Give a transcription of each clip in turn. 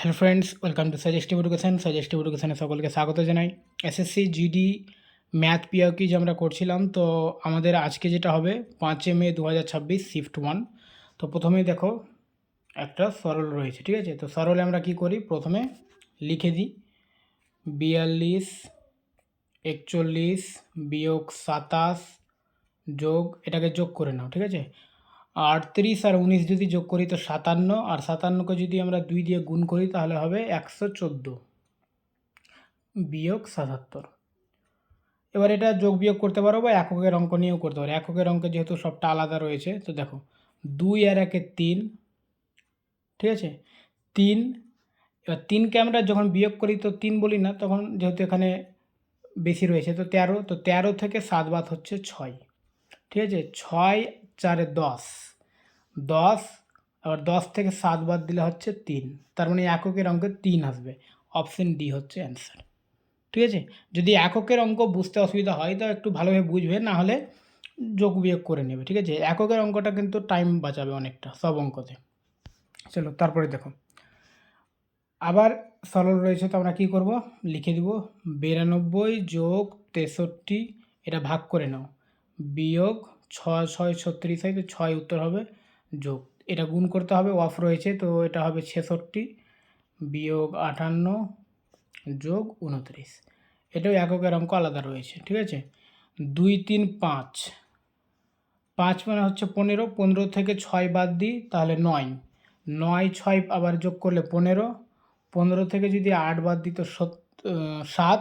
Hello friends, welcome to suggestive education. Suggestive এডুকেশনে সকলকে স্বাগত জানাই। এসএসসি জিডি ম্যাথ পিওকিজ আমরা করছিলাম, তো আমাদের আজকে যেটা হবে 5 মে 2026 শিফট 1। তো প্রথমেই দেখো একটা সরল রয়েছে, ঠিক আছে। তো সরলে আমরা কি করি, প্রথমে লিখে দিই 42 41 বিয়োগ 27 যোগ, এটাকে যোগ করে নাও, ঠিক আছে। 38 আর 19 যদি যোগ করি তো 57, আর 57কে যদি আমরা 2 দিয়ে গুণ করি তাহলে হবে 114 বিয়োগ 77। এবার এটা যোগ বিয়োগ করতে পারো বা এককের অঙ্ক নিয়েও করতে পারো। এককের অঙ্কে যেহেতু সবটা আলাদা রয়েছে, তো দেখো 2 আর 1 3, ঠিক আছে 3। এবার 3কে আমরা যখন বিয়োগ করি তো 3 বলি না, তখন যেহেতু এখানে বেশি রয়েছে তো 13, তো 13 থেকে 7 বাদ হচ্ছে 6, ঠিক আছে। 6 4 10, 10, আবার 10 থেকে 7 বাদ দিলে হচ্ছে 3, তার মানে এককের অঙ্কে 3 আসবে। অপশন ডি হচ্ছে অ্যান্সার, ঠিক আছে। যদি এককের অঙ্ক বুঝতে অসুবিধা হয় তো একটু ভালোভাবে বুঝবে, না হলে যোগ বিয়োগ করে নেবে, ঠিক আছে। এককের অঙ্কটা কিন্তু টাইম বাঁচাবে অনেকটা সব অঙ্কতে। চলো তারপরে দেখো আবার সরল রয়েছে, তো আমরা কী করব, লিখে দেব 92 যোগ 63, এটা ভাগ করে নাও, বিয়োগ 6 6 36 হয়, তো 6 উত্তর হবে, যোগ এটা গুণ করতে হবে, অফ রয়েছে তো এটা হবে 66 বিয়োগ 58 যোগ 29। এটাও এককের অঙ্ক আলাদা রয়েছে, ঠিক আছে। 2 3 5, 5 মানে হচ্ছে 15, 15 থেকে 6 বাদ দিই তাহলে 9, 9 6 আবার যোগ করলে 15, 15 থেকে যদি 8 বাদ দিই তো 7,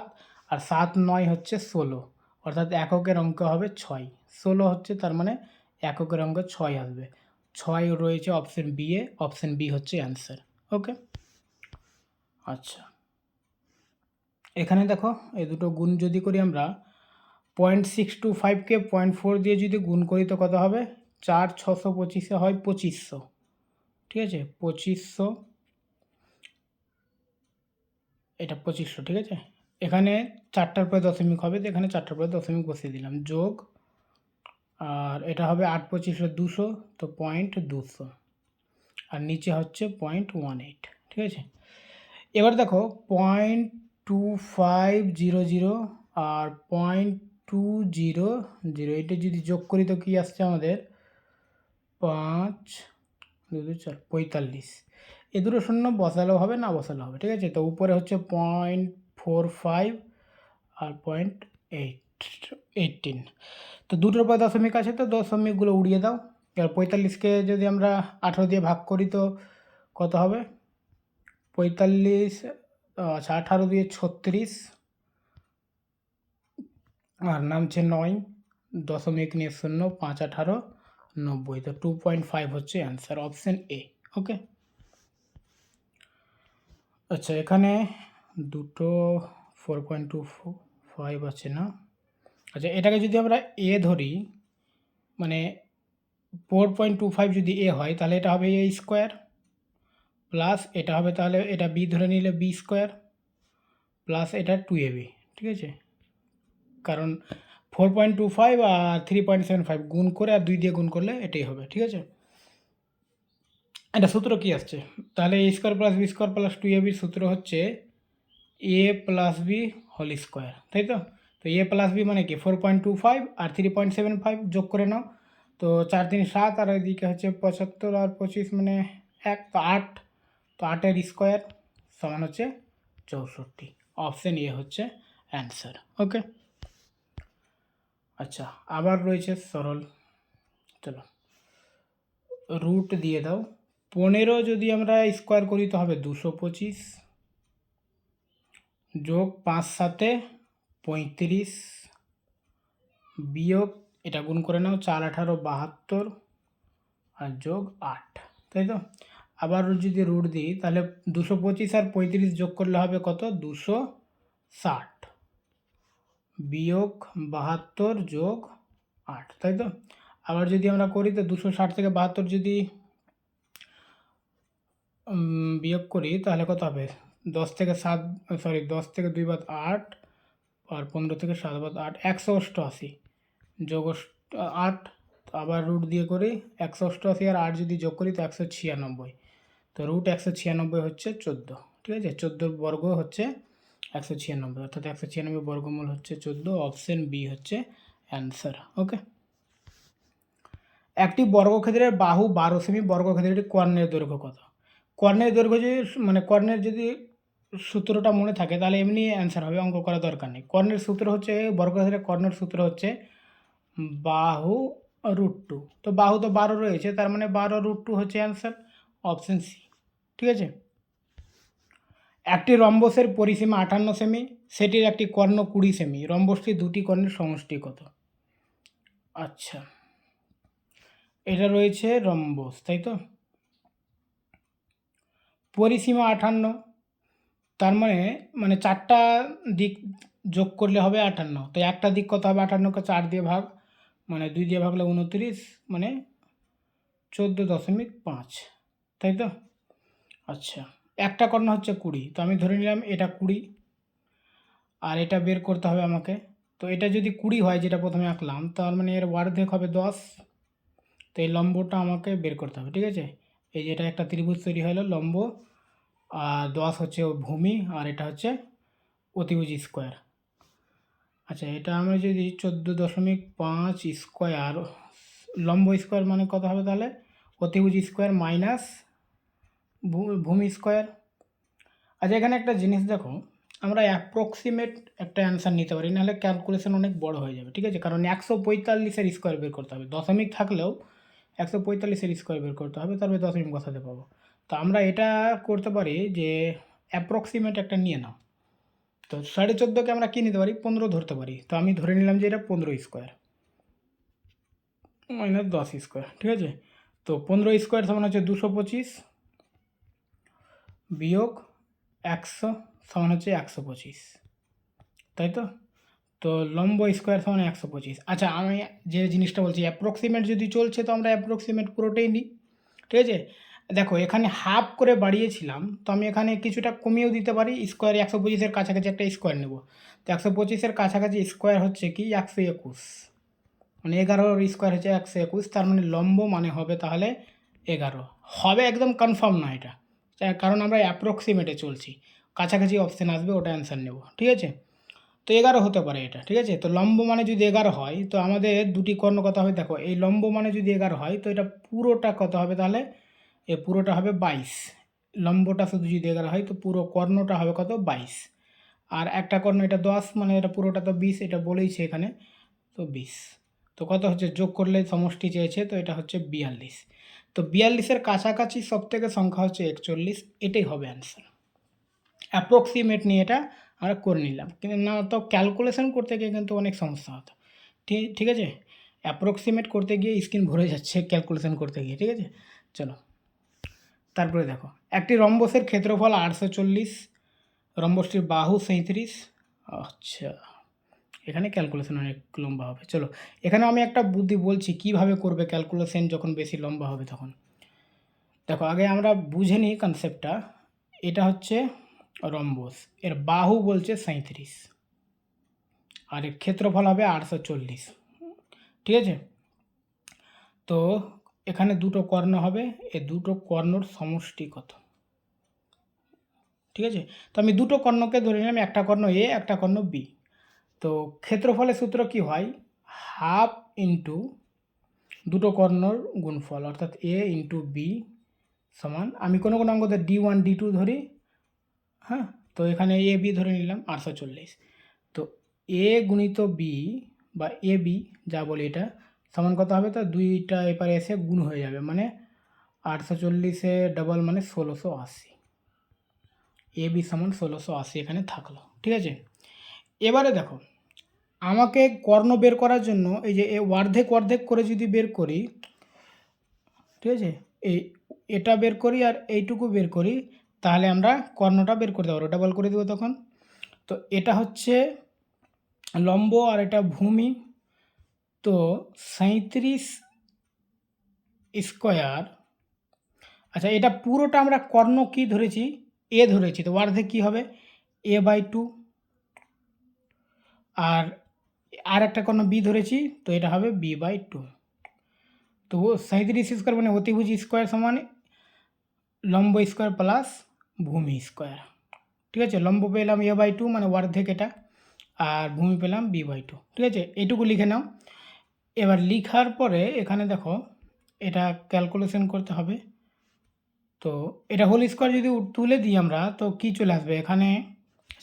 আর 7 9 হচ্ছে 16, অর্থাৎ এককের অঙ্ক হবে 6, 16 হচ্ছে, তার মানে এককের অঙ্ক 6 আসবে। 6 রয়েছে option B A, option B হচ্ছে অ্যান্সার। ওকে, আচ্ছা এখানে দেখো এই দুটো গুণ যদি করি আমরা, 0.625কে 0.4 দিয়ে যদি গুণ করি তো কত হবে, 4 625 হয় 2500, ঠিক আছে 2500, এটা 2500, ঠিক আছে। এখানে 4টার পরে দশমিক হবে, তো এখানে 4টার পরে দশমিক বসিয়ে দিলাম, যোগ, আর এটা হবে 8 25 200, তো 0.200, আর নিচে হচ্ছে 0.18, ঠিক আছে। এবার দেখো 0.2500 আর 0.200, এটা যদি যোগ করি তো কী আসছে আমাদের, 5 2 2 4 45। এ দুটো শূন্য বসালেও হবে, না বসালেও হবে, ঠিক আছে। তো উপরে হচ্ছে 0.45 আর 0.18, তো দুটোর পর দশমিক আছে, তো দশমিকগুলো উড়িয়ে দাও। এবার 45কে যদি আমরা 18 দিয়ে ভাগ করি তো কত হবে, 45, আচ্ছা 18 দিয়ে 36, আর নামছে 9, দশমিক নিয়ে 0, 5 18 90, তো 2.5 হচ্ছে অ্যান্সার, অপশান এ। ওকে, আচ্ছা এখানে দুটো 4.25 আছে না, আচ্ছা এটাকে যদি আমরা এ ধরি, মানে 4.25 যদি এ হয় তাহলে এটা হবে এ স্কোয়ার, প্লাস এটা হবে, তাহলে এটা বি ধরে নিলে বি স্কোয়ার, প্লাস এটা 2ab, ঠিক আছে। কারণ 4.25 আর 3.75 গুণ করে আর 2 দিয়ে গুণ করলে এটাই হবে, ঠিক আছে। এটা সূত্র কি আসছে, তাহলে A square plus B square plus 2ab সূত্র হচ্ছে A plus B whole square, তাই তো। তো এ প্লাস বি মানে কি 4.25 আর 3.75 যোগ করে নাও, তো 4 3 7, আর এদিকে হচ্ছে 75 আর 25 মানে 1, তো 8, তো 8-এর স্কোয়ার সমান হচ্ছে 64, অপশান এ হচ্ছে অ্যান্সার। ওকে, আচ্ছা আবার রয়েছে সরল, চলো রুট দিয়ে দাও। 15 যদি আমরা স্কোয়ার করি তো হবে 225, যোগ 5 7 35, বিয়োগ এটা গুণ করে নাও 4 18 72, আর যোগ 8, তাই তো। আবার যদি রুট দিই তাহলে 225 আর 35 যোগ করলে হবে কত, 260, বিয়োগ 72 যোগ 8, তাই তো। আবার যদি আমরা করি তো 260 থেকে 72 যদি বিয়োগ করি তাহলে কত হবে, 10 থেকে 7, সরি 10 থেকে 2 বাদ 8, আর 15 থেকে 7 বাদ 8, 188 যোগ 8, আবার রুট দিয়ে করি 188 আর 8 যদি যোগ করি তো 196, তো রুট 196 হচ্ছে 14, ঠিক আছে, 14 বর্গ হচ্ছে 196, অর্থাৎ 196 বর্গমূল হচ্ছে 14। অপশন বি হচ্ছে অ্যান্সার। ওকে, একটি বর্গক্ষেত্রের বাহু 12 সেমি, বর্গক্ষেত্রটি কর্ণের দৈর্ঘ্য কত? কর্ণের দৈর্ঘ্য যদি কর্ণের যদি সূত্রটা মনে থাকে তাহলে এমনি অ্যান্সার হবে, অঙ্ক করার দরকার নেই। কর্ণের সূত্র হচ্ছে, বর্গক্ষেত্রের কর্ণের সূত্র হচ্ছে বাহু √2। তো বাহু তো 12 রয়েছে, তার মানে 12 √2 হচ্ছে অ্যান্সার, অপশন সি। ঠিক আছে, একটি রম্বসের পরিসীমা 58 সেমি, সেটির একটি কর্ণ 20 সেমি, রম্বসটির দুটি কর্ণের সমষ্টি কত? আচ্ছা, এটা রয়েছে রম্বস, তাই তো। পরিসীমা 58, তার মানে 4টা দিক যোগ করলে হবে 58। তো একটা দিক কত হবে? 58কে 4 দিয়ে ভাগ, মানে 2 দিয়ে ভাগলে 29, মানে 14.5, তাই তো। আচ্ছা, একটা কর্ণ হচ্ছে 20, তো আমি ধরে নিলাম এটা 20, আর এটা বের করতে হবে আমাকে। তো এটা যদি 20 হয়, যেটা প্রথমে আঁকলাম, তার মানে এর অর্ধেক হবে 10। তো এই লম্বটা আমাকে বের করতে হবে। ঠিক আছে, এই যেটা একটা ত্রিভুজ তৈরি হলো, লম্ব, আর 10 হচ্ছে ভূমি, আর এটা হচ্ছে অতিভুজ স্কোয়ার। আচ্ছা, এটা আমরা যদি 14.5 স্কোয়ার, লম্ব স্কোয়ার মানে কত হবে তাহলে? অতিভুজ স্কোয়ার মাইনাস ভূমি স্কোয়ার। আচ্ছা, এখানে একটা জিনিস দেখো, আমরা অ্যাপ্রক্সিমেট একটা অ্যান্সার নিতে পারি, নাহলে ক্যালকুলেশন অনেক বড় হয়ে যাবে। ঠিক আছে, কারণ 145-এর স্কোয়ার বের করতে হবে, দশমিক থাকলেও 145-এর স্কোয়ার বের করতে হবে, তবে দশমিক বসাতে পাবো। তো আমরা এটা করতে পারি যে অ্যাপ্রক্সিমেট একটা নিয়ে নাও। তো 14.5-কে আমরা কী নিতে পারি? 15 ধরতে পারি। তো আমি ধরে নিলাম যে এটা 15 স্কোয়ার মাইনাস 10 স্কোয়ার। ঠিক আছে, তো 15 স্কোয়ার সমান হচ্ছে 225 বিয়োগ 100 সমান হচ্ছে 125, তাই তো। তো লম্ব স্কোয়ার সমান 125। আচ্ছা, আমি যে জিনিসটা বলছি, অ্যাপ্রক্সিমেট যদি চলছে তো আমরা অ্যাপ্রক্সিমেট পুরোটাই নিই। ঠিক আছে, দেখো এখানে হাফ করে বাড়িয়েছিলাম, তো আমি এখানে কিছুটা কমিয়েও দিতে পারি। স্কোয়ার 125-এর কাছাকাছি একটা স্কোয়ার নেব। তো 125-এর কাছাকাছি স্কোয়ার হচ্ছে কি 121, মানে 11-র স্কোয়ার হচ্ছে 121, তার মানে লম্ব মানে হবে তাহলে 11 হবে। একদম কনফার্ম না এটা, কারণ আমরা অ্যাপ্রক্সিমেটে চলছি, কাছাকাছি অপশান আসবে, ওটা অ্যান্সার নেব। ঠিক আছে, তো 11 হতে পারে এটা। ঠিক আছে, তো লম্ব মানে যদি 11 হয়, তো আমাদের দুটি কর্ণ কত হবে? দেখো, এই লম্ব মানে যদি 11 হয়, তো এটা পুরোটা কত হবে তাহলে? এ পুরোটা হবে 22। লম্বটা শুধু যদি 11 হয়, তো পুরো কর্ণটা হবে কত? 22। আর একটা কর্ণ এটা 10, মানে এটা পুরোটা তো 20, এটা বলেইছে এখানে, তো 20। তো কত হচ্ছে? যোগ করলে সমষ্টি চেয়েছে, তো এটা হচ্ছে 42। তো 42-এর কাছাকাছি সবথেকে সংখ্যা হচ্ছে 41, এটাই হবে অ্যান্সার। অ্যাপ্রক্সিমেট নিয়ে এটা আমরা করে নিলাম, কিন্তু না তো ক্যালকুলেশন করতে গিয়ে কিন্তু অনেক সমস্যা হতো। ঠিক আছে, অ্যাপ্রক্সিমেট করতে গিয়ে স্ক্রিন ভরে যাচ্ছে ক্যালকুলেশন করতে গিয়ে। ঠিক আছে, চলো তারপরে দেখো, একটি রম্বসের ক্ষেত্রফল 840, রম্বসটির বাহু 37। আচ্ছা, এখানে ক্যালকুলেশন অনেক লম্বা হবে। চলো, এখানে আমি একটা বুদ্ধি বলছি কিভাবে করবে ক্যালকুলেশন যখন বেশি লম্বা হবে তখন। দেখো, আগে আমরা বুঝে নিই কনসেপ্টটা। এটা হচ্ছে রম্বস, এর বাহু বলছে 37, আর এর ক্ষেত্রফল হবে 840। ঠিক আছে, তো এখানে দুটো কর্ণ হবে, এই দুটো কর্ণর সমষ্টি কত? ঠিক আছে, তো আমি দুটো কর্ণকে ধরে নিলাম, একটা কর্ণ এ, একটা কর্ণ বি। তো ক্ষেত্রফলের সূত্র কি হয়? হাফ ইন্টু দুটো কর্ণর গুণফল, অর্থাৎ এ ইন্টু বি সমান, আমি কোনো অঙ্কতে D1 D2 ধরি, হ্যাঁ, তো এখানে এ বি ধরে নিলাম 840। তো এ গুণিত বি বা এ বি যা বলি, এটা সমান কত হবে? তো দুইটা এপারে এসে গুণ হয়ে যাবে, মানে 840-এ ডবল মানে 1680। এ বি সমান 1680 এখানে থাকলো। ঠিক আছে, এবারে দেখো, আমাকে কর্ণ বের করার জন্য এই যে অর্ধেক অর্ধেক করে যদি বের করি, ঠিক আছে, এটা বের করি আর এইটুকু বের করি, তাহলে আমরা কর্ণটা বের করতে পারবো, ডাবল করে দেবো তখন। তো এটা হচ্ছে লম্ব আর এটা ভূমি, তো 37 স্কোয়ার। আচ্ছা, এটা পুরোটা আমরা কর্ণ কি ধরেছি? এ ধরেছি, তো অর্ধেক কী হবে? A/2। আর একটা কর্ণ বি ধরেছি, তো এটা হবে B/2। তো 37 স্কোয়ার মানে অতিভুজ স্কোয়ার সমান লম্ব স্কোয়ার প্লাস ভূমি স্কোয়ার। ঠিক আছে। লম্ব পেলাম a/2 মানে অর্ধেক এটা, আর ভূমি পেলাম b/2, ঠিক আছে। এইটুকু লিখে নাও। এবার লিখার পরে এখানে দেখো এটা ক্যালকুলেশন করতে হবে। তো এটা হোল স্কোয়ার যদি তুলে দিই আমরা তো কি চলে আসবে এখানে,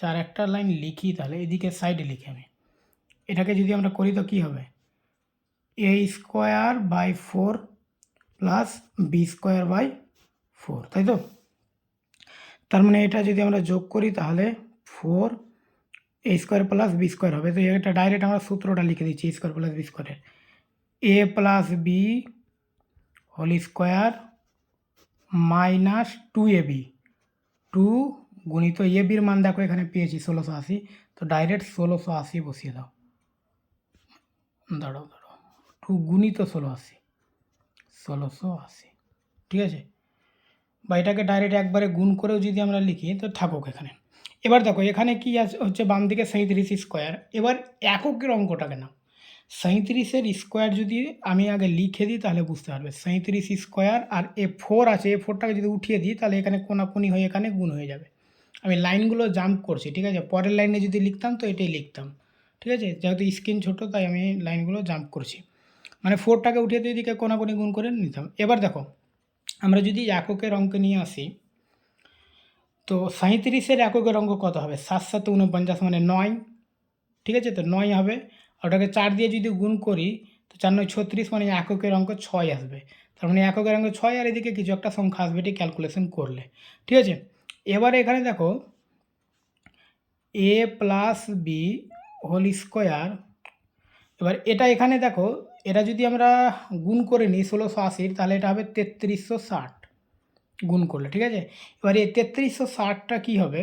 আর একটা লাইন লিখি তাহলে এদিকে সাইডে লিখি আমি। এটাকে যদি আমরা করি তো কি হবে, a²/4 প্লাস b²/4, তাই তো। তার মানে এটা যদি আমরা যোগ করি তাহলে 4a² প্লাস b² হবে। তো এটা ডাইরেক্ট আমরা সূত্রটা লিখে দিচ্ছি, a² plus b², a plus B whole square minus 2ab, 2 গুণিত এবির মান দেখো এখানে পেয়েছি 1680, তো ডাইরেক্ট 1680 বসিয়ে দাও। দাঁড়াও 2 গুণিত 1680, ঠিক আছে। বা এটাকে ডাইরেক্ট একবারে গুণ করেও যদি আমরা লিখি তো থাকুক এখানে। এবার দেখো এখানে কি হচ্ছে, বাম দিকে 37 স্কোয়ার। এবার এককের অঙ্কটাকে না, 37-এর স্কোয়ার যদি আমি আগে লিখে দিই তাহলে বুঝতে পারবে। 37 স্কোয়ার আর a4 আছে, a4টাকে যদি উঠিয়ে দিই তাহলে এখানে কোনাকুনি হয়ে এখানে গুণ হয়ে যাবে। আমি লাইনগুলো জাম্প করছি, ঠিক আছে। পরের লাইনে যদি লিখতাম তো এটাই লিখতাম, ঠিক আছে। যেহেতু স্ক্রিন ছোটো তাই আমি লাইনগুলো জাম্প করছি, মানে 4টাকে উঠিয়ে দিয়ে এদিকে কোনাকুনি গুণ করে নিতাম। এবার দেখো আমরা যদি এককের অঙ্কে নিয়ে আসি তো 37-এর এককের অঙ্ক কত হবে, 7 × 7 = 49 মানে 9, ঠিক আছে। তো 9 হবে, ওটাকে 4 দিয়ে যদি গুণ করি তো 4 × 9 = 36 মানে এককের অঙ্ক 6 আসবে। তার মানে এককের অঙ্ক 6 আর এদিকে কিছু একটা সংখ্যা আসবে, এটি ক্যালকুলেশন করলে, ঠিক আছে। এবারে এখানে দেখো a plus B whole square, এবার এটা এখানে দেখো এটা যদি আমরা গুণ করে নিই 1680 তাহলে এটা হবে 3360 গুণ করলে, ঠিক আছে। এবার এই 3360টা কী হবে,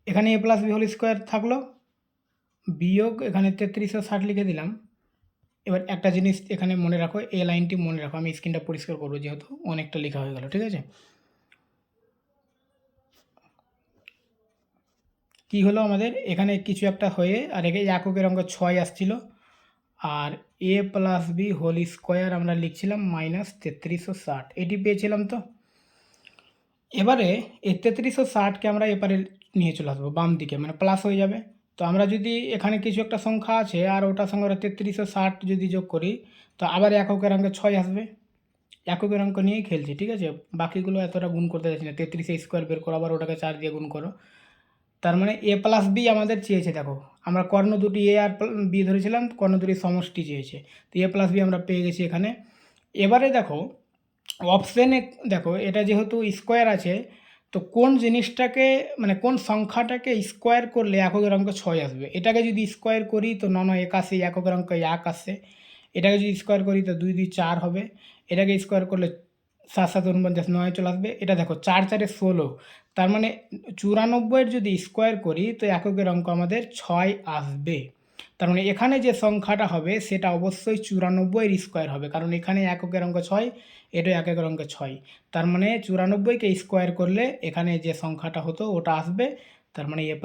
এখানে a plus B whole square থাকলো, বিয়োগ এখানে 3360 লিখে দিলাম। এবার একটা জিনিস এখানে মনে রাখো, এই লাইনটি মনে রাখো, আমি স্ক্রিনটা পরিষ্কার করবো যেহেতু অনেকটা লেখা হয়ে গেল, ঠিক আছে। কি হলো আমাদের এখানে কিছু একটা হয়ে, আর একে এককের অঙ্ক 6 আসছিল, আর a plus B whole square আমরা লিখছিলাম -3360, এটি পেয়েছিলাম। তো এবারে এই 3360কে আমরা এপারে নিয়ে চলে আসবো বাম দিকে, মানে প্লাস হয়ে যাবে। তো আমরা যদি এখানে কিছু একটা সংখ্যা আছে আর ওটার সঙ্গে 3360 যদি যোগ করি তো আবার এককের অঙ্কে 6 আসবে। এককের অঙ্ক নিয়েই খেলছি, ঠিক আছে। বাকিগুলো এতটা গুণ করতে যাচ্ছি না, 33 স্কোয়ার বের করো আবার ওটাকে 4 দিয়ে গুণ করো। তার মানে a প্লাস বি আমাদের চেয়েছে, দেখো আমরা কর্ণ দুটি a আর বি ধরেছিলাম, কর্ণ দুটির সমষ্টি চেয়েছে, তো a প্লাস বি আমরা পেয়ে গেছি এখানে। এবারে দেখো অপশানে দেখো এটা যেহেতু স্কোয়ার আছে তো কোন জিনিসটাকে মানে কোন সংখ্যাটাকে স্কোয়ার করলে এককের অঙ্ক 6 আসবে। এটাকে যদি স্কোয়ার করি তো 9 × 81, এককের অঙ্ক 1 আসে। এটাকে যদি স্কোয়ার করি তো 2 × 2 = 4 হবে। এটাকে স্কোয়ার করলে 7 × 7 = 49, 9 চলে আসবে। এটা দেখো 4 × 4 = 16, তার মানে 94-এর যদি স্কোয়ার করি তো এককের অঙ্ক আমাদের 6 আসবে। তার মানে এখানে যে সংখ্যাটা হবে সেটা অবশ্যই 94-এর স্কোয়ার হবে, কারণ এখানে এককের অঙ্ক 6, এটা এককের অঙ্ক 6। তার মানে 94কে স্কোয়ার করলে এখানে যে সংখ্যাটা হতো ওটা আসবে। তার মানে a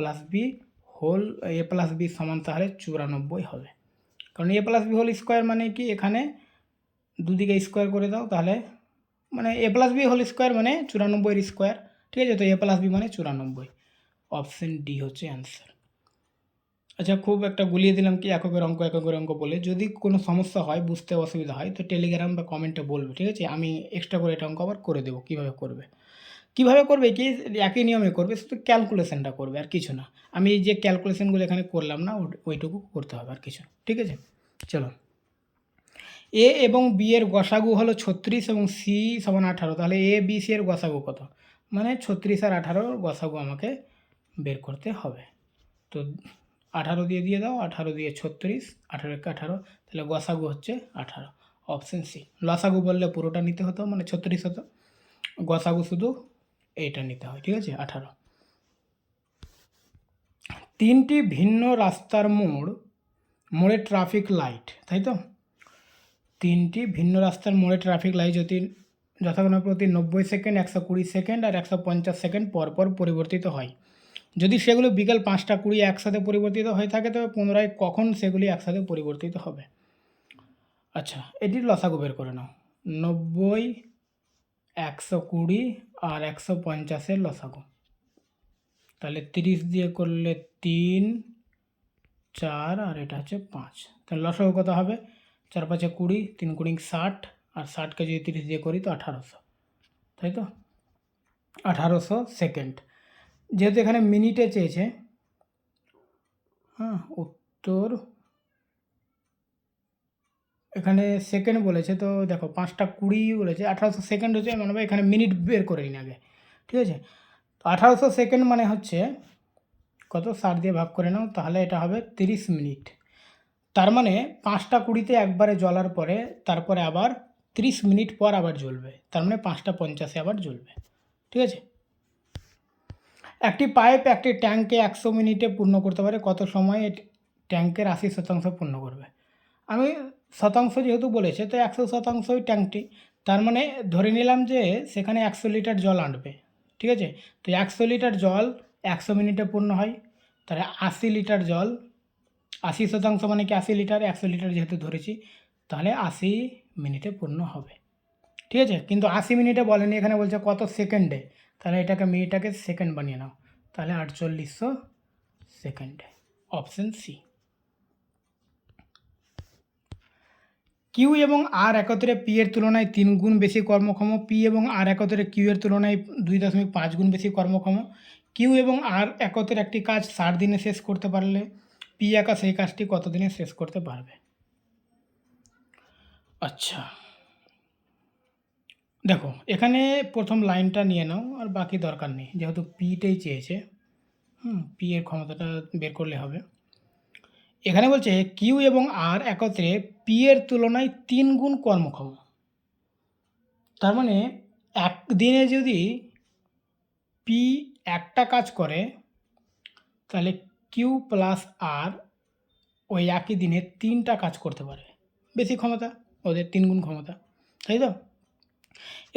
প্লাস বি সমান তাহলে 94 হবে, কারণ a plus B whole square মানে কি এখানে দুদিকে স্কোয়ার করে দাও তাহলে মানে a plus B whole square মানে 94-এর স্কোয়ার, ঠিক আছে। তো a প্লাস বি মানে 94, অপশন ডি হচ্ছে অ্যান্সার। আচ্ছা, খুব একটা গুলিয়ে দিলাম কি এককের অঙ্ক বলে। যদি কোনো সমস্যা হয়, বুঝতে অসুবিধা হয় তো টেলিগ্রাম বা কমেন্টে বলবে, ঠিক আছে। আমি এক্সট্রা করে এটা অঙ্ক আবার করে দেবো কীভাবে করবে। কীভাবে করবে কি একই নিয়মে করবে, শুধু ক্যালকুলেশনটা করবে আর কিছু না। আমি যে ক্যালকুলেশনগুলো এখানে করলাম না ওইটুকু করতে হবে আর কিছু, ঠিক আছে। চলো, এ এবং বি এর গসাগু হলো 36 এবং সি সমান 18, তাহলে এ বি সি এর গসাগু কত, মানে 36 আর 18 গসাগু আমাকে বের করতে হবে। তো 18 দিয়ে দাও, 18 দিয়ে 36, 18 × 18, তাহলে গসাগু হচ্ছে 18, অপশন সি। লসাগু বললে পুরোটা নিতে হতো মানে 36 হতো, গসাগু শুধু এইটা নিতে হয়, ঠিক আছে, 18। 3টি ভিন্ন রাস্তার মোড়ে ট্রাফিক লাইট, তাই তো। 3টি ভিন্ন রাস্তার মোড়ে ট্রাফিক লাইট যদি যথাক্রমে প্রতি 90 সেকেন্ড, 120 সেকেন্ড আর 150 সেকেন্ড পর পর পরিবর্তিত হয়। যদি সেগুলো বিকেল 5টা 20 একসাথে পরিবর্তিত হয়ে থাকে তবে পুনরায় কখন সেগুলি একসাথে পরিবর্তিত হবে। আচ্ছা, এটির লসাগু বের করে নাও। 90, 120 আর 150-এর লসাগু, তাহলে 30 দিয়ে করলে 3, 4 আর এটা হচ্ছে 5। তাহলে লসাগু কত হবে? 4 5 20, 3 20 60, আর 60কে যদি 30 দিয়ে করি তো 1800, তাই তো? 1800 সেকেন্ড। যেহেতু এখানে মিনিটে চেয়েছে, হ্যাঁ, উত্তর এখানে সেকেন্ড বলেছে, তো দেখো 5টা 20 বলেছে, 1800 সেকেন্ড হচ্ছে, মানে এখানে মিনিট বের করে নিন আগে, ঠিক আছে? তো 1800 সেকেন্ড মানে হচ্ছে কত, 60 দিয়ে ভাগ করে নাও, তাহলে এটা হবে 30 মিনিট। তার মানে 5টা 20-তে একবারে জ্বলার পরে তারপরে আবার 30 মিনিট পর আবার জ্বলবে, তার মানে 5টা 50-এ আবার জ্বলবে, ঠিক আছে? একটি পাইপ একটি ট্যাঙ্কে 100 মিনিটে পূর্ণ করতে পারে, কত সময়ে ট্যাঙ্কের 80% পূর্ণ করবে? আমি শতাংশ যেহেতু বলেছে তো 100%ই ট্যাঙ্কটি, তার মানে ধরে নিলাম যে সেখানে 100 লিটার জল আনবে, ঠিক আছে? তো 100 লিটার জল 100 মিনিটে পূর্ণ হয়, তাহলে 80 লিটার জল, 80% মানে কি 80 লিটার, 100 লিটার যেহেতু ধরেছি, তাহলে 80 মিনিটে পূর্ণ হবে, ঠিক আছে? কিন্তু 80 মিনিটে বলেনি, এখানে বলছে কত সেকেন্ডে, তাহলে এটাকে মিনিটটাকে সেকেন্ড বানিয়ে নাও, তাহলে 4800 সেকেন্ডে, অপশন সি। কিউ এবং আর একত্রে পি এর তুলনায় 3 গুণ বেশি কর্মক্ষম, পি এবং আর একত্রে কিউ এর তুলনায় 2.5 গুণ বেশি কর্মক্ষম। কিউ এবং আর একত্রে একটি কাজ 60 দিনে শেষ করতে পারলে পি একা সেই কাজটি কত দিনে শেষ করতে পারবে? আচ্ছা, দেখো এখানে প্রথম লাইনটা নিয়ে নাও, আর বাকি দরকার নেই, যেহেতু পিটাই চেয়েছে, পি এর ক্ষমতাটা বের করলে হবে। এখানে বলছে কিউ এবং আর একত্রে পি এর তুলনায় 3 গুণ কর্মক্ষম, তার মানে একদিনে যদি পি একটা কাজ করে তাহলে কিউ প্লাস আর ওই একই দিনে 3টা কাজ করতে পারে, বেশি ক্ষমতা, ওদের 3 গুণ ক্ষমতা, তাই তো?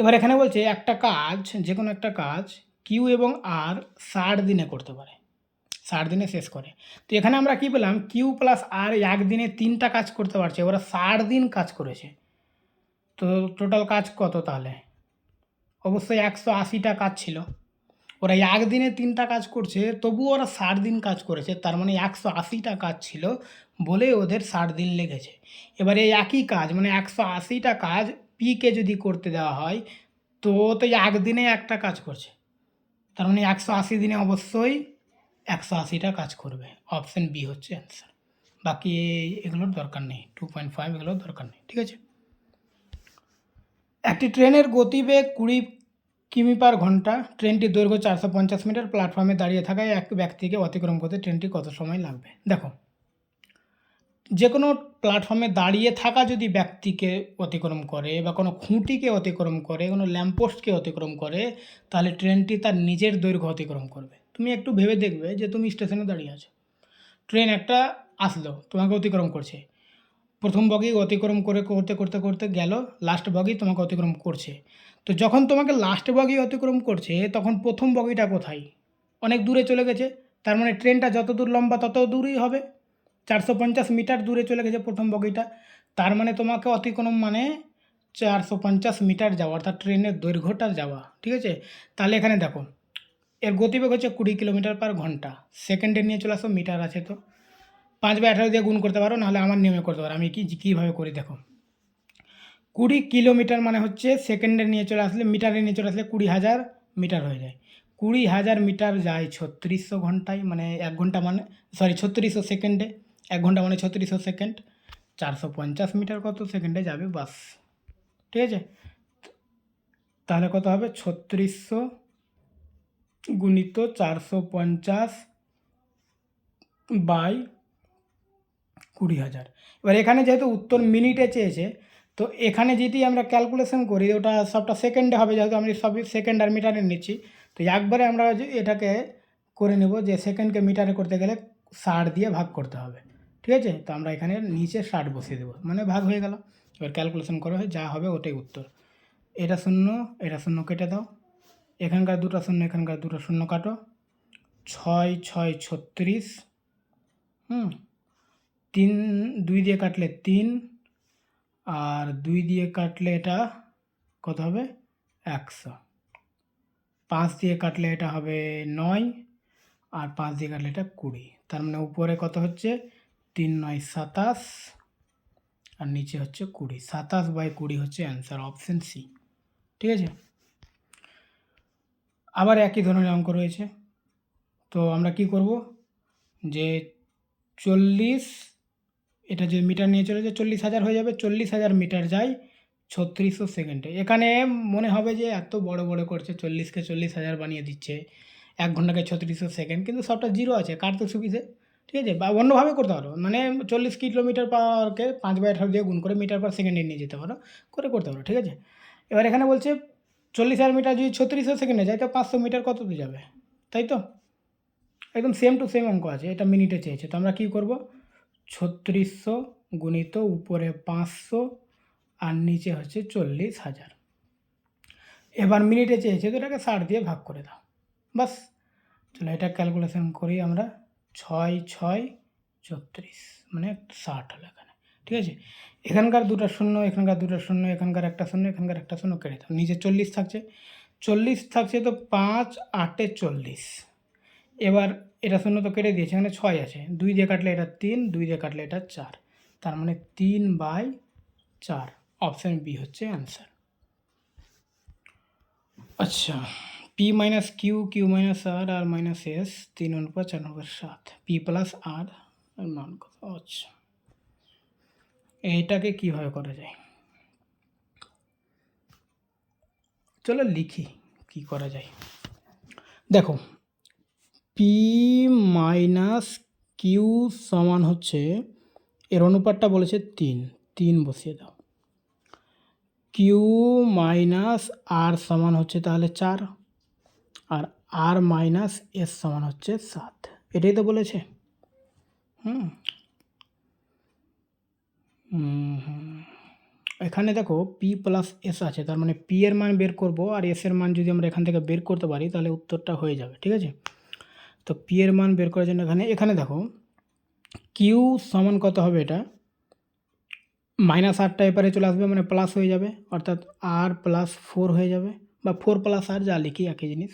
এবার এখানে বলছে একটা কাজ, যে কোনো একটা কাজ কিউ এবং আর 60 দিনে করতে পারে, 60 দিনে শেষ করে। তো এখানে আমরা কি পেলাম, কিউ প্লাস আর একদিনে 3টা কাজ করতে পারছে, ওরা 60 দিন কাজ করেছে, তো টোটাল কাজ কত তাহলে? অবশ্যই 180টা কাজ ছিল, ওরা একদিনে 3টা কাজ করছে, তবুও ওরা 60 দিন কাজ করেছে, তার মানে 180টা কাজ ছিল বলে ওদের 60 দিন লেগেছে। এবার এই একই কাজ মানে 180টা কাজ পিকে যদি করতে দেওয়া হয়, তো তো একদিনে একটা কাজ করছে, তার মানে 180 দিনে অবশ্যই 180টা কাজ করবে, অপশন বি হচ্ছে অ্যান্সার। বাকি এগুলোর দরকার নেই, 2.5 এগুলোর দরকার নেই, ঠিক আছে? একটি ট্রেনের গতিবেগ 20 কিমি পার ঘন্টা, ট্রেনটির দৈর্ঘ্য 450 মিটার, প্ল্যাটফর্মে দাঁড়িয়ে থাকা এক ব্যক্তিকে অতিক্রম করতে ট্রেনটি কত সময় লাগবে? দেখো, যে কোনো প্ল্যাটফর্মে দাঁড়িয়ে থাকা যদি ব্যক্তিকে অতিক্রম করে বা কোনো খুঁটিকে অতিক্রম করে, কোনো ল্যাম্পপোস্টকে অতিক্রম করে, তাহলে ট্রেনটি তার নিজের দৈর্ঘ্য অতিক্রম করবে। তুমি একটু ভেবে দেখবে যে তুমি স্টেশনে দাঁড়িয়ে আছো, ট্রেন একটা আসলো তোমাকে অতিক্রম করছে, প্রথম বগি অতিক্রম করে করতে করতে করতে গেল, লাস্ট বগি তোমাকে অতিক্রম করছে। তো যখন তোমাকে লাস্ট বগি অতিক্রম করছে তখন প্রথম বগিটা কোথায়? অনেক দূরে চলে গেছে, তার মানে ট্রেনটা যত দূর লম্বা তত দূরই হবে, 450 মিটার দূরে চলে গেছে প্রথম বগিটা, তার মানে তোমাকে অতিক্রম মানে 450 মিটার যাওয়া, অর্থাৎ ট্রেনের দৈর্ঘ্যটা যাওয়া, ঠিক আছে? তাহলে এখানে দেখো এর গতিবেগ হচ্ছে 20 কিলোমিটার পার ঘন্টা, সেকেন্ডে নিয়ে চলে আসো, মিটার আছে তো 5/18 দিয়ে গুণ করতে পারো, নাহলে আমার নিয়মে করতে পারো, আমি কীভাবে করি দেখো, 20 কিলোমিটার মানে হচ্ছে সেকেন্ডে নিয়ে চলে আসলে, মিটারে নিয়ে চলে আসলে 20,000 মিটার হয়ে যায়, 20,000 মিটার যায় 3600 ঘন্টায়, মানে 1 ঘন্টা মানে, সরি 3600 সেকেন্ডে, 1 ঘন্টা মানে 3600 সেকেন্ড, 450 মিটার কত সেকেন্ডে যাবে বাস, ঠিক আছে? তাহলে কত হবে, 3600 গুণিত 450 বাই 20,000। এবার এখানে যেহেতু উত্তর মিনিটে চেয়েছে, তো এখানে যদি আমরা ক্যালকুলেশন করি ওটা সবটা সেকেন্ডে হবে, যেহেতু আমি সবই সেকেন্ড আর মিটারে নিচ্ছি, তো একবারে আমরা এটাকে করে নেব যে সেকেন্ডকে মিটারে করতে গেলে 60 দিয়ে ভাগ করতে হবে, ঠিক আছে? তো আমরা এখানে নিচে 60 বসিয়ে দেবো, মানে ভাগ হয়ে গেল। এবার ক্যালকুলেশন করা হয়, যা হবে ওটাই উত্তর। এটা শূন্য এটা শূন্য কেটে দাও, এখানকার দুটো শূন্য এখানকার দুটো শূন্য কাটো, 6 6 36, 3 2 দিয়ে কাটলে 3, আর 2 দিয়ে কাটলে এটা কত হবে 100, 5 দিয়ে কাটলে এটা হবে 9, আর 5 দিয়ে কাটলে এটা 20, তার মানে উপরে কত হচ্ছে 3 9 27 আর নিচে হচ্ছে 20, 27/20 হচ্ছে অ্যান্সার, অপশন সি। ঠিক আছে, আবার একই ধরনের অঙ্ক রয়েছে। তো আমরা কি করব, যে 40, এটা যে মিটার নিয়ে চলেছে 40,000 হয়ে যাবে, 40,000 মিটার যায় 3600 সেকেন্ডে। এখানে মনে হবে যে এত বড় বড় করছে, 40কে 40,000 বানিয়ে দিচ্ছে, 1 ঘন্টাকে 3600 সেকেন্ড, কিন্তু সবটা জিরো আছে, কাটতে সুবিধে। ঠিক আছে, বা অন্যভাবে করতে পারো, মানে 40 কিলোমিটার পাওয়ারকে 5/18 দিয়ে গুণ করে মিটার পার সেকেন্ডে নিয়ে যেতে পারো, করতে পারো। ঠিক আছে, এবার এখানে বলছে 40,000 মিটার যদি 3600 সেকেন্ডে যায় তো 500 মিটার কততে যাবে, তাই তো? একদম সেম টু সেম অঙ্ক আছে, এটা মিনিটে চেয়েছে। তো আমরা কী করব, 3600 গুণিত উপরে 500 আর নিচে হচ্ছে 40,000। এবার মিনিটে চেয়েছে তো এটাকে 60 দিয়ে ভাগ করে দাও, বাস। চলো এটা ক্যালকুলেশন করি আমরা, 6 6 36 মানে 60 হলো এখানে। ঠিক আছে, এখানকার দুটো শূন্য, এখানকার দুটো শূন্য, এখানকার একটা শূন্য, এখানকার একটা শূন্য কেটে দাও, নিচে 40 থাকছে, 40 থাকছে তো 5 8 40। এবার এটা শূন্য তো কেটে দিয়েছে, এখানে 6 আছে, 2 দিয়ে কাটলে এটা 3, 2 দিয়ে কাটলে এটা 4, তার মানে 3/4, অপশান বি হচ্ছে অ্যান্সার। আচ্ছা, P minus Q, Q minus R minus S, 3:4:7, P plus R মান কত? আচ্ছা, এইটাকে কীভাবে করা যায়, চলো লিখি কি করা যায়। দেখো, পি মাইনাস কিউ সমান হচ্ছে, এর অনুপাতটা বলেছে 3 বসিয়ে দাও। কিউ মাইনাস আর সমান হচ্ছে তাহলে 4, আর আর মাইনাস এস সমান হচ্ছে 7, এটাই তো বলেছে। এখানে দেখো পি প্লাস এস আছে, তার মানে পি এর মান বের করব, আর এস এর মান যদি আমরা এখান থেকে বের করতে পারি তাহলে উত্তরটা হয়ে যাবে। ঠিক আছে, তো পি এর মান বের করার জন্য এখানে দেখো কিউ সমান কত হবে, এটা -8টা এপারে চলে আসবে, মানে প্লাস হয়ে যাবে, অর্থাৎ আর প্লাস 4 হয়ে যাবে, বা 4 প্লাস আর যা লিখি একই জিনিস।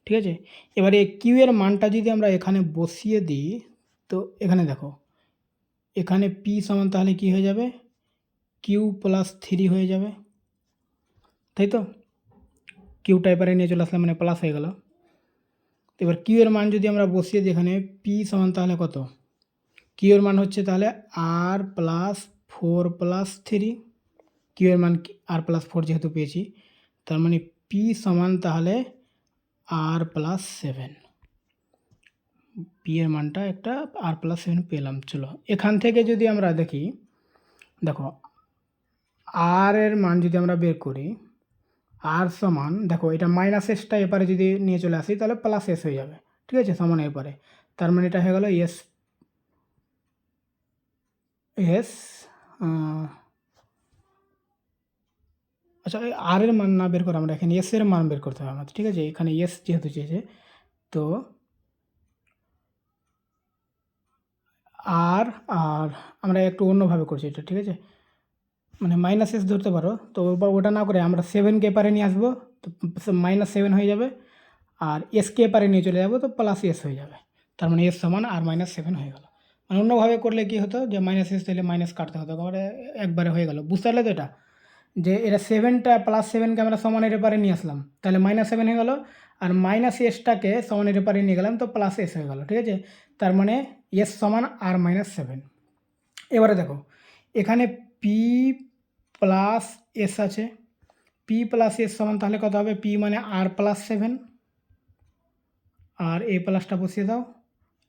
ঠিক আছে, এবারে কিউ এর মানটা যদি আমরা এখানে বসিয়ে দিই, তো এখানে দেখো, এখানে পি সমান তাহলে কি হয়ে যাবে, কিউ প্লাস 3 হয়ে যাবে, তাই তো? কিউটা এপারে নিয়ে চলে আসলে মানে প্লাস হয়ে গেল। এবার কিউ এর মান যদি আমরা বসিয়ে দিই এখানে, পি সমান তাহলে কত, কিউ এর মান হচ্ছে তাহলে আর প্লাস 4 প্লাস 3, কিউ এর মান আর প্লাস 4 যেহেতু পেয়েছি, তার মানে পি সমান তাহলে আর প্লাস 7, পি এর মানটা একটা আর প্লাস 7 পেলাম। চলো এখান থেকে যদি আমরা দেখি, দেখো আর এর মান যদি আমরা বের করি, আর সমান, দেখো এটা মাইনাস এসটা এপারে যদি নিয়ে চলে আসি তাহলে প্লাস এস হয়ে যাবে। ঠিক আছে, সমান এপারে, তার মানে এটা হয়ে গেল এস এস আচ্ছা, আর এর মান না বের করে আমরা এখানে এস এর মান বের করতে হবে আমাদের। ঠিক আছে, এখানে এস যেহেতু চেয়েছে, তো আর আর আমরা একটু অন্যভাবে করছি এটা। ঠিক আছে, মানে মাইনাস এস ধরতে পারো, তো ওটা না করে আমরা 7কে এপারে নিয়ে আসবো, তো -7 হয়ে যাবে, আর এসকে এপারে নিয়ে চলে যাবো, তো প্লাস এস হয়ে যাবে, তার মানে এস সমান আর -7 হয়ে গেল। মানে অন্যভাবে করলে কি হতো, যে মাইনাস এস দিলে মাইনাস কাটতে হতো, তারপরে একবারে হয়ে গেল। বুঝতে পারলে তো এটা, যে এটা 7টা প্লাস 7কে আমরা সমানের এপারে নিয়ে আসলাম, তাহলে -7 হয়ে গেল, আর মাইনাস এসটাকে সমানের এপারে নিয়ে গেলাম, তো প্লাস এস হয়ে গেল। ঠিক আছে, তার মানে এস সমান আর -7। এবারে দেখো এখানে পি প্লাস এস আছে, পি প্লাস এস সমান তাহলে কত হবে, পি মানে আর প্লাস 7, আর এ প্লাসটা বসিয়ে দাও,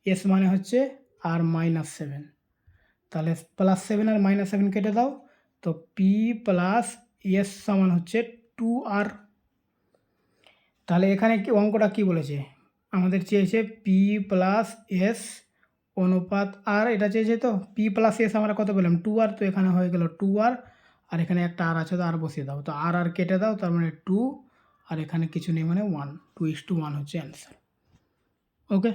এস মানে হচ্ছে আর -7, তাহলে +7 আর -7 কেটে দাও, তো পি প্লাস এস সমান হচ্ছে 2r। তাহলে এখানে কি অঙ্কটা কি বলেছে, আমাদের চেয়েছে পি প্লাস এস অনুপাত আর, এটা চেয়েছে, তো পি প্লাস এস আমরা কত পেলাম 2r, তো এখানে হয়ে গেল 2r, আর এখানে একটা আর আছে, তো আর বসিয়ে দাও, তো আর আর কেটে দাও, তার মানে 2, আর এখানে কিছু নেই মানে 1, 2:1 হচ্ছে অ্যান্সার। ওকে,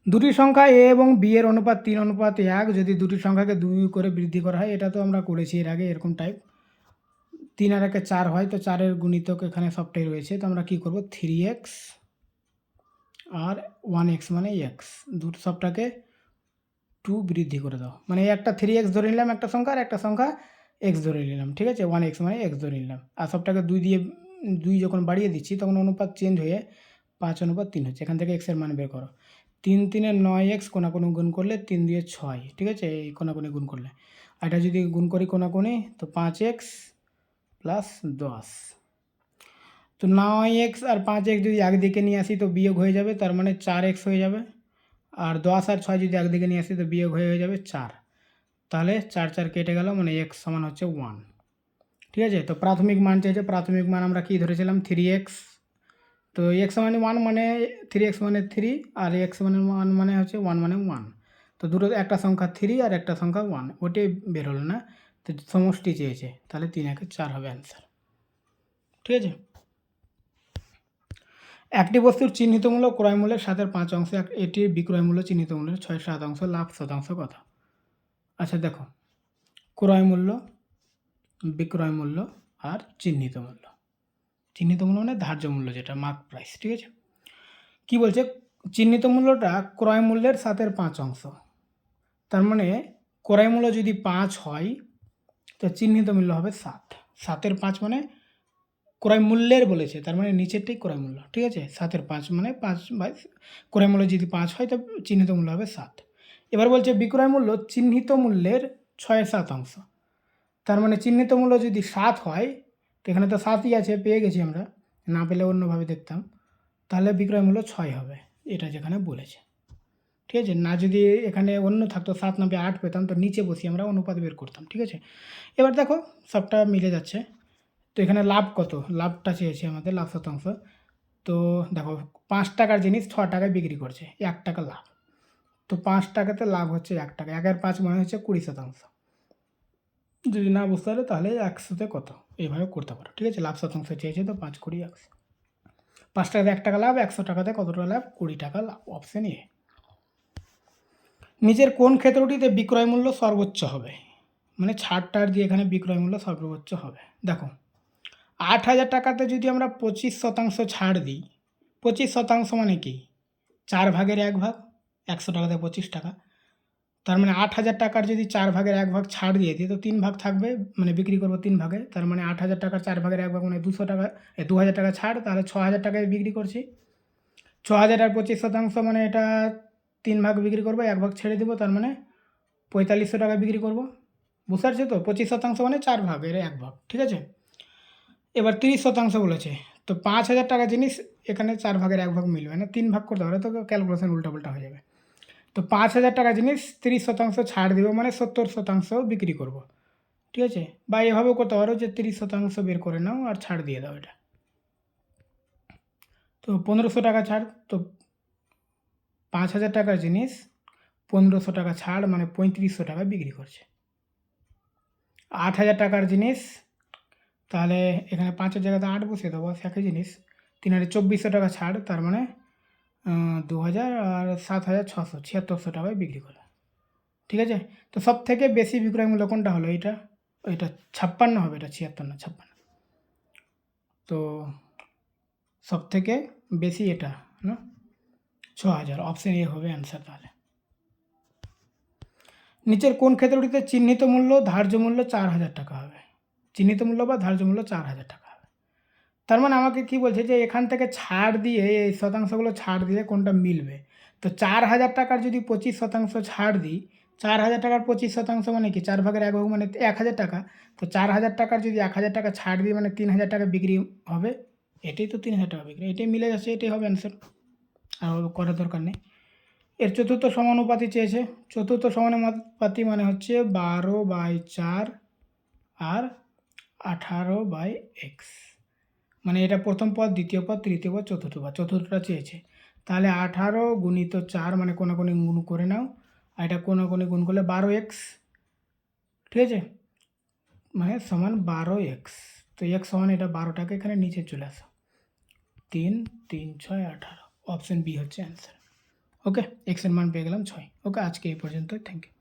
দুটি সংখ্যা এ এবং বি এর অনুপাত 3:1, যদি দুটি সংখ্যাকে 2 করে বৃদ্ধি করা হয়, এটা তো আমরা করেছি এর আগে এরকম টাইপ, 3 আর 1 4 হয়, তো 4-এর গুণিতক এখানে সবটাই রয়েছে, তো আমরা কী করব, 3x আর 1x মানে এক্স, দুটো সবটাকে 2 বৃদ্ধি করে দাও, মানে একটা 3x ধরে নিলাম একটা সংখ্যা, আর একটা সংখ্যা x ধরে নিলাম, ঠিক আছে, 1x মানে x ধরে নিলাম, আর সবটাকে 2 দিয়ে 2 যখন বাড়িয়ে দিচ্ছি তখন অনুপাত চেঞ্জ হয়ে 5:3 হচ্ছে। এখান থেকে x এর মান বের করো। 3 3 9x কোনাকুনি গুণ করলে 3 দিয়ে 6, ঠিক আছে, এই কোনাকুনি গুণ করলে, আর এটা যদি গুণ করি কোনাকুনি তো 5x প্লাস 10। তো 9x আর 5x যদি একদিকে নিয়ে আসি তো বিয়োগ হয়ে যাবে, তার মানে 4x হয়ে যাবে, আর 10 আর 6 যদি একদিকে নিয়ে আসি তো বিয়োগ হয়ে যাবে 4, তাহলে 4 4 কেটে গেল, মানে x সমান হচ্ছে 1, ঠিক আছে। তো প্রাথমিক মান চেয়েছে, প্রাথমিক মান আমরা কি ধরেছিলাম 3x, তো x মানে 1 মানে 3x মানে 3, আর x মানে 1 মানে হচ্ছে 1 মানে 1, তো দুটো একটা সংখ্যা 3 আর একটা সংখ্যা 1, ওটাই বের হলো না, তো সমষ্টি চেয়েছে, তাহলে 3 একে 4 হবে অ্যান্সার, ঠিক আছে। একটি বস্তুর চিহ্নিত মূল্য ক্রয় মূল্যের 7/5 এটির বিক্রয় মূল্য চিহ্নিত মূল্যের 6/7, লাভ শতাংশ কত? আচ্ছা দেখো, ক্রয় মূল্য, বিক্রয় মূল্য আর চিহ্নিত মূল্য। চিহ্নিত মূল্য মানে ধার্য মূল্য, যেটা মার্ক প্রাইস, ঠিক আছে। কি বলছে, চিহ্নিত মূল্যটা ক্রয় মূল্যের 7/5, তার মানে ক্রয় মূল্য যদি 5 হয় তো চিহ্নিত মূল্য হবে 7, 7/5 মানে ক্রয় মূল্যের বলেছে, তার মানে নিচেরটাই ক্রয় মূল্য, ঠিক আছে, 7/5 মানে 5 ক্রয় মূল্য যদি 5 হয় তো চিহ্নিত মূল্য হবে 7। এবার বলছে বিক্রয় মূল্য চিহ্নিত মূল্যের 6/7, তার মানে চিহ্নিত মূল্য যদি 7 হয়, তো এখানে তো 7ই আছে, পেয়ে গেছি আমরা, না পেলে অন্যভাবে দেখতাম, তাহলে বিক্রয় মূল্য 6 হবে, এটা যেখানে বলেছে, ঠিক আছে। না যদি এখানে অন্য থাকতো 7 না পেয়ে 8 পেতাম, তো নিচে বসিয়ে আমরা অনুপাত বের করতাম, ঠিক আছে। এবার দেখো সবটা মিলে যাচ্ছে, তো এখানে লাভ কত, লাভটা চেয়েছে আমাদের, লাভ শতাংশ, তো দেখো 5 টাকার জিনিস 6 টাকায় বিক্রি করছে, 1 টাকা লাভ, তো 5 টাকাতে লাভ হচ্ছে 1 টাকা, 1/5 মানে হচ্ছে 20%। যদি না বুঝতে পারো তাহলে 100তে কত, এইভাবে করতে পারো, ঠিক আছে। লাভ শতাংশ চেয়েছে তো 5 20 100, 5 টাকাতে 1 টাকা লাভ, 100 টাকাতে কত টাকা লাভ, 20 টাকা লাভ, অপশন এ। নিচের কোন ক্ষেত্রটিতে বিক্রয় মূল্য সর্বোচ্চ হবে, মানে ছাড় দিয়ে এখানে বিক্রয় মূল্য সর্বোচ্চ হবে। দেখো 8,000 টাকাতে যদি আমরা 25% ছাড় দিই, 25% মানে কি 4 ভাগের 1 ভাগ, 100 টাকাতে 25 টাকা, তার মানে 8,000 টাকার যদি 4 ভাগের 1 ভাগ ছাড় দিয়ে দিই তো 3 ভাগ থাকবে, মানে বিক্রি করবো 3 ভাগে, তার মানে 8,000 টাকার 4 ভাগের 1 ভাগ মানে 200 টাকা, 2,000 টাকা ছাড়, তাহলে 6,000 টাকায় বিক্রি করছি, 6,000 আর 25% মানে এটা 3 ভাগ বিক্রি করবো, 1 ভাগ ছেড়ে দেবো, তার মানে 4500 টাকায় বিক্রি করবো, বুঝতে পারছো তো। 25% মানে 4 ভাগের 1 ভাগ, ঠিক আছে। এবার 30% বলেছে, তো 5,000 টাকা জিনিস এখানে 4 ভাগের 1 ভাগ মিলবে না, 3 ভাগ করতে হবে, তো ক্যালকুলেশন উল্টাপাল্টা হয়ে যাবে। তো 5,000 টাকা জিনিস 30% ছাড় দেবো, মানে 70% বিক্রি করব, ঠিক আছে। বা এভাবেও করতে পারো যে 30% বের করে নাও আর ছাড় দিয়ে দাও এটা, তো 1500 টাকা ছাড়, তো 5,000 টাকার জিনিস 1500 টাকা ছাড় মানে 3500 টাকা বিক্রি করছে। 8,000 টাকার জিনিস, তাহলে এখানে 5-এর জায়গাতে 8 বসিয়ে দেবো, একই জিনিস, 3,2400 টাকা ছাড়, তার মানে 2,000 আর 7,600 7600 টাকায় বিক্রি করে, ঠিক আছে। তো সব থেকে বেশি বিক্রয় মূল্য কোনটা হলো, এটা 56 হবে, এটা 76 না 56, তো সব থেকে বেশি এটা না 6,000, অপশন এ হবে অ্যান্সার। তাহলে নিচের কোন ক্ষেত্রটিতে চিহ্নিত মূল্য ধার্য মূল্য 4,000 টাকা হবে, চিহ্নিত মূল্য বা ধার্য মূল্য 4,000 টাকা হবে, তার মানে আমাকে কি বলছে যে এখান থেকে ছাড় দিয়ে এই শতাংশগুলো ছাড় দিয়ে কোনটা মিলবে, তো 4,000 টাকার যদি 25% ছাড় দিই, 4,000 টাকার 25% মানে কি 4 ভাগের 1 ভাগ মানে 1,000 টাকা, তো 4,000 টাকার যদি 1,000 টাকা ছাড় দিই মানে 3,000 টাকা বিক্রি হবে, এটাই তো 3,000 টাকা বিক্রি, এটাই মিলে যাচ্ছে, এটাই হবে অ্যান্সার, আর করার দরকার নেই। এর চতুর্থ সমানুপাতি চেয়েছে, চতুর্থ সমানুপাতি মানে হচ্ছে 12/4 আর 18/x, মানে এটা প্রথম পদ, দ্বিতীয় পদ, তৃতীয় পদ, চতুর্থ পদ, চতুর্থটা চেয়েছে, তাহলে 18 গুণিত 4 মানে কোনাকুনি গুণ করে নাও, আর এটা কোনাকুনি গুণ করলে 12x, ঠিক আছে, মানে সমান 12x, তো x সমান এটা 12টাকে এখানে নিচে চলে আসো, 3 3 6 18, অপশন বি হচ্ছে অ্যান্সার। ওকে, এক্স এর মান পেয়ে গেলাম 6। ওকে, আজকে এই পর্যন্ত, থ্যাংক ইউ।